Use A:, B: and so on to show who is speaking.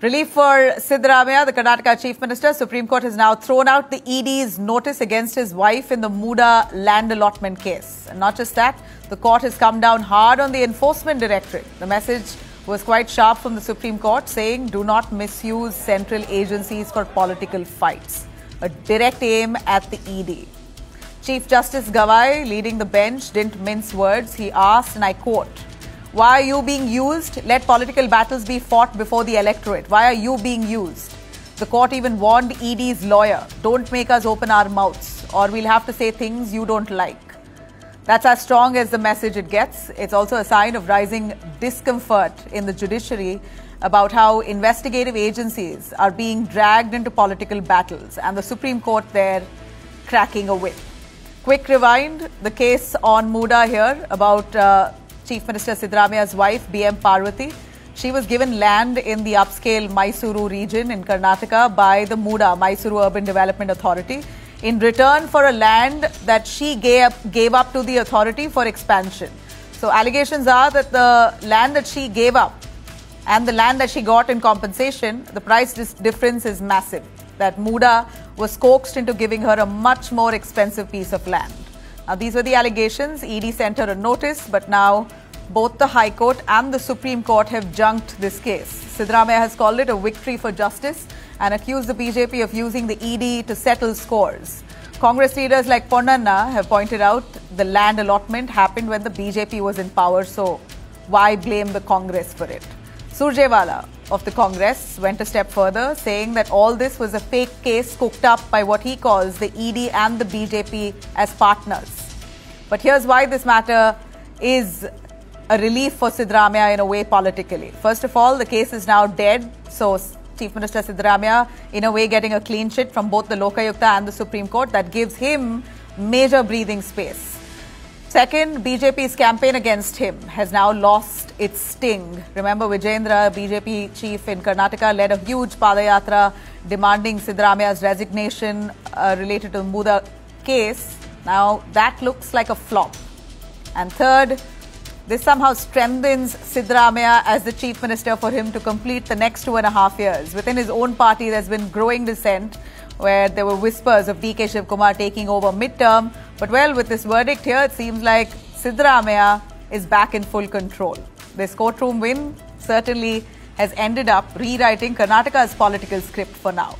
A: Relief for Siddaramaiah, the Karnataka Chief Minister. Supreme Court has now thrown out the ED's notice against his wife in the Muda land allotment case. And not just that, the court has come down hard on the Enforcement Directorate. The message was quite sharp from the Supreme Court, saying do not misuse central agencies for political fights. A direct aim at the ED. Chief Justice Gawai, leading the bench, didn't mince words. He asked, and I quote, "Why are you being used? Let political battles be fought before the electorate. Why are you being used?" The court even warned ED's lawyer, "Don't make us open our mouths or we'll have to say things you don't like." That's as strong as the message it gets. It's also a sign of rising discomfort in the judiciary about how investigative agencies are being dragged into political battles, and the Supreme Court there cracking a whip. Quick rewind, the case on Muda here about Chief Minister Siddaramaiah's wife, B.M. Parvati. She was given land in the upscale Mysuru region in Karnataka by the Muda, Mysuru Urban Development Authority, in return for a land that she gave up to the authority for expansion. So allegations are that the land that she gave up and the land that she got in compensation, the price difference is massive. That Muda was coaxed into giving her a much more expensive piece of land. Now, these were the allegations. ED sent her a notice, but now both the High Court and the Supreme Court have junked this case. Siddaramaiah has called it a victory for justice and accused the BJP of using the ED to settle scores. Congress leaders like Ponnanna have pointed out the land allotment happened when the BJP was in power, so why blame the Congress for it? Surjewala of the Congress went a step further, saying that all this was a fake case cooked up by what he calls the ED and the BJP as partners. But here's why this matter is a relief for Siddaramaiah in a way politically. First of all, the case is now dead, so Chief Minister Siddaramaiah in a way getting a clean sheet from both the Lokayukta and the Supreme Court. That gives him major breathing space. Second, BJP's campaign against him has now lost its sting. Remember, Vijayendra, BJP chief in Karnataka, led a huge padayatra demanding Siddaramaiah's resignation related to the Muda case. Now, that looks like a flop. And third, this somehow strengthens Siddaramaiah as the chief minister for him to complete the next 2.5 years. Within his own party, there's been growing dissent where there were whispers of D.K. Shivkumar taking over midterm. But well, with this verdict here, it seems like Siddaramaiah is back in full control. This courtroom win certainly has ended up rewriting Karnataka's political script for now.